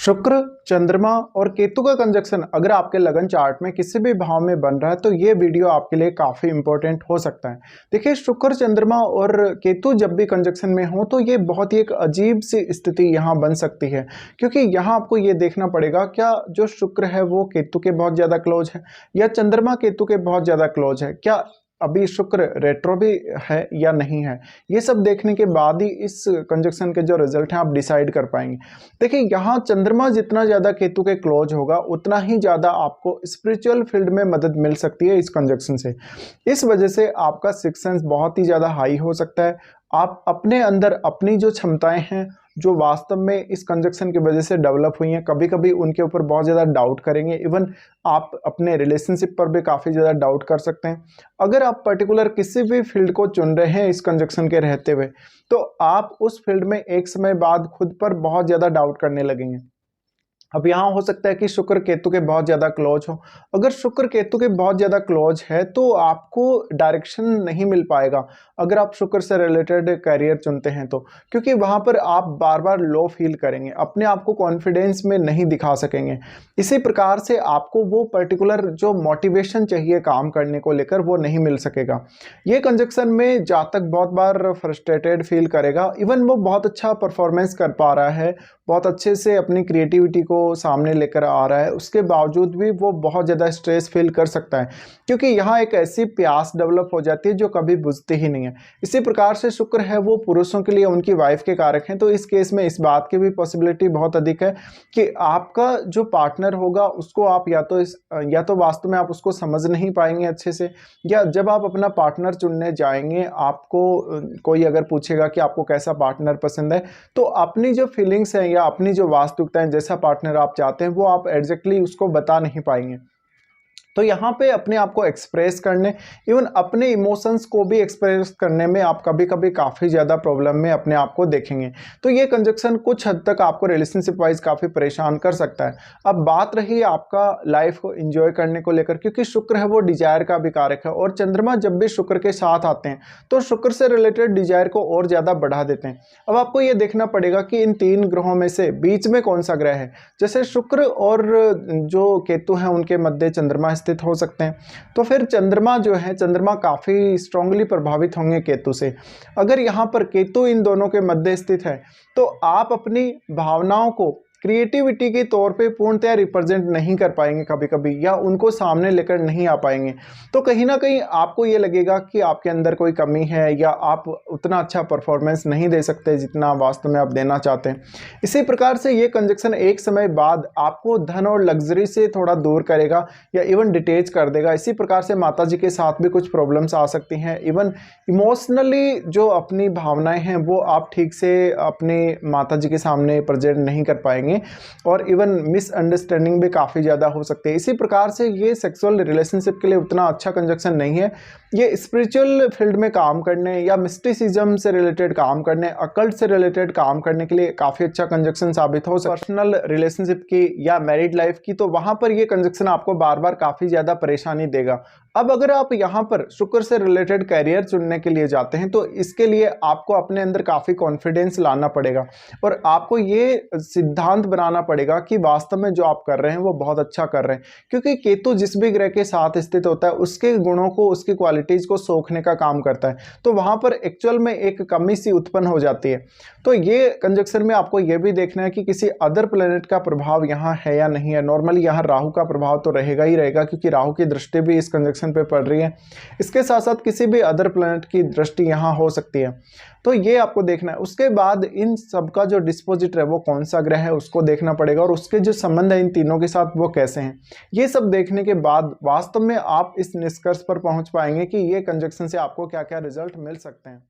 शुक्र, चंद्रमा और केतु का कंजक्शन अगर आपके लगन चार्ट में किसी भी भाव में बन रहा है तो ये वीडियो आपके लिए काफ़ी इंपॉर्टेंट हो सकता है। देखिए, शुक्र, चंद्रमा और केतु जब भी कंजक्शन में हो तो ये बहुत ही एक अजीब सी स्थिति यहाँ बन सकती है, क्योंकि यहाँ आपको ये देखना पड़ेगा क्या जो शुक्र है वो केतु के बहुत ज़्यादा क्लोज है या चंद्रमा केतु के बहुत ज़्यादा क्लोज है, क्या अभी शुक्र रेट्रो भी है या नहीं है। ये सब देखने के बाद ही इस कंजक्शन के जो रिजल्ट हैं आप डिसाइड कर पाएंगे। देखिए, यहाँ चंद्रमा जितना ज़्यादा केतु के क्लोज होगा उतना ही ज़्यादा आपको स्पिरिचुअल फील्ड में मदद मिल सकती है इस कंजक्शन से। इस वजह से आपका सिक्स सेंस बहुत ही ज़्यादा हाई हो सकता है। आप अपने अंदर अपनी जो क्षमताएं हैं जो वास्तव में इस कंजक्शन की वजह से डेवलप हुई हैं, कभी कभी उनके ऊपर बहुत ज़्यादा डाउट करेंगे। इवन आप अपने रिलेशनशिप पर भी काफ़ी ज़्यादा डाउट कर सकते हैं। अगर आप पर्टिकुलर किसी भी फील्ड को चुन रहे हैं इस कंजक्शन के रहते हुए, तो आप उस फील्ड में एक समय बाद खुद पर बहुत ज़्यादा डाउट करने लगेंगे। अब यहाँ हो सकता है कि शुक्र केतु के बहुत ज़्यादा क्लोज हो। अगर शुक्र केतु के बहुत ज़्यादा क्लोज है तो आपको डायरेक्शन नहीं मिल पाएगा अगर आप शुक्र से रिलेटेड करियर चुनते हैं तो, क्योंकि वहाँ पर आप बार बार लो फील करेंगे, अपने आप को कॉन्फिडेंस में नहीं दिखा सकेंगे। इसी प्रकार से आपको वो पर्टिकुलर जो मोटिवेशन चाहिए काम करने को लेकर वो नहीं मिल सकेगा। ये कंजक्शन में जातक बहुत बार फ्रस्ट्रेटेड फील करेगा। इवन वो बहुत अच्छा परफॉर्मेंस कर पा रहा है, बहुत अच्छे से अपनी क्रिएटिविटी को सामने लेकर आ रहा है, उसके बावजूद भी वो बहुत ज़्यादा स्ट्रेस फील कर सकता है, क्योंकि यहाँ एक ऐसी प्यास डेवलप हो जाती है जो कभी बुझती ही नहीं है। इसी प्रकार से शुक्र है वो पुरुषों के लिए उनकी वाइफ के कारक हैं, तो इस केस में इस बात की भी पॉसिबिलिटी बहुत अधिक है कि आपका जो पार्टनर होगा उसको आप या तो वास्तव में आप उसको समझ नहीं पाएंगे अच्छे से, या जब आप अपना पार्टनर चुनने जाएंगे आपको कोई अगर पूछेगा कि आपको कैसा पार्टनर पसंद है, तो अपनी जो फीलिंग्स हैं या अपनी जो वास्तविकता है, जैसा पार्टनर आप चाहते हैं वो आप एग्जैक्टली उसको बता नहीं पाएंगे। तो यहाँ पे अपने आप को एक्सप्रेस करने, इवन अपने इमोशंस को भी एक्सप्रेस करने में आप कभी कभी काफ़ी ज़्यादा प्रॉब्लम में अपने आप को देखेंगे। तो ये कंजक्शन कुछ हद तक आपको रिलेशनशिप वाइज काफ़ी परेशान कर सकता है। अब बात रही आपका लाइफ को एंजॉय करने को लेकर, क्योंकि शुक्र है वो डिजायर का भी कारक है और चंद्रमा जब भी शुक्र के साथ आते हैं तो शुक्र से रिलेटेड डिजायर को और ज़्यादा बढ़ा देते हैं। अब आपको ये देखना पड़ेगा कि इन तीन ग्रहों में से बीच में कौन सा ग्रह है। जैसे शुक्र और जो केतु हैं उनके मध्य चंद्रमा स्थित हो सकते हैं, तो फिर चंद्रमा जो है, चंद्रमा काफ़ी स्ट्रांगली प्रभावित होंगे केतु से। अगर यहाँ पर केतु इन दोनों के मध्य स्थित है तो आप अपनी भावनाओं को क्रिएटिविटी के तौर पे पूर्णतया रिप्रेजेंट नहीं कर पाएंगे कभी कभी, या उनको सामने लेकर नहीं आ पाएंगे। तो कहीं ना कहीं आपको ये लगेगा कि आपके अंदर कोई कमी है या आप उतना अच्छा परफॉर्मेंस नहीं दे सकते जितना वास्तव में आप देना चाहते हैं। इसी प्रकार से ये कंजक्शन एक समय बाद आपको धन और लग्जरी से थोड़ा दूर करेगा या इवन डिटेच कर देगा। इसी प्रकार से माता जी के साथ भी कुछ प्रॉब्लम्स आ सकती हैं। इवन इमोशनली जो अपनी भावनाएं हैं वो आप ठीक से अपने माता जी के सामने प्रेजेंट नहीं कर पाएंगे और इवन मिसअंडरस्टैंडिंग भी काफ़ी ज़्यादा हो सकती है। इसी प्रकार से ये सेक्सुअल रिलेशनशिप के लिए उतना अच्छा कंजक्शन नहीं है। ये स्पिरिचुअल फील्ड में काम करने या मिस्टिसिज्म से रिलेटेड काम करने, अकल्ट से रिलेटेड काम करने के लिए काफ़ी अच्छा कंजक्शन साबित हो। पर्सनल रिलेशनशिप की या मैरिड लाइफ की, तो वहाँ पर ये कंजक्शन आपको बार बार काफ़ी ज़्यादा परेशानी देगा। अब अगर आप यहाँ पर शुक्र से रिलेटेड कैरियर चुनने के लिए जाते हैं तो इसके लिए आपको अपने अंदर काफ़ी कॉन्फिडेंस लाना पड़ेगा और आपको ये सिद्धांत बनाना पड़ेगा कि वास्तव में जो आप कर रहे हैं वो बहुत अच्छा कर रहे हैं, क्योंकि केतु जिस भी ग्रह के साथ स्थित होता है उसके गुणों को, उसकी क्वालिटीज़ को सोखने का काम करता है। तो वहाँ पर एक्चुअल में एक कमी सी उत्पन्न हो जाती है। तो ये कंजक्शन में आपको ये भी देखना है कि किसी अदर प्लेनेट का प्रभाव यहाँ है या नहीं है। नॉर्मली यहाँ राहु का प्रभाव तो रहेगा ही रहेगा, क्योंकि राहु की दृष्टि भी इस कंजक्शन पे पड़ रही है। इसके साथ साथ किसी भी अदर प्लेनेट की दृष्टि यहाँ हो सकती है, तो ये आपको देखना है। उसके बाद इन सब का जो डिस्पोजिटर है वो कौन सा ग्रह है उसको देखना पड़ेगा और उसके जो संबंध है इन तीनों के साथ वो कैसे हैं। ये सब देखने के बाद वास्तव में आप इस निष्कर्ष पर पहुंच पाएंगे कि ये कंजक्शन से आपको क्या क्या रिजल्ट मिल सकते हैं।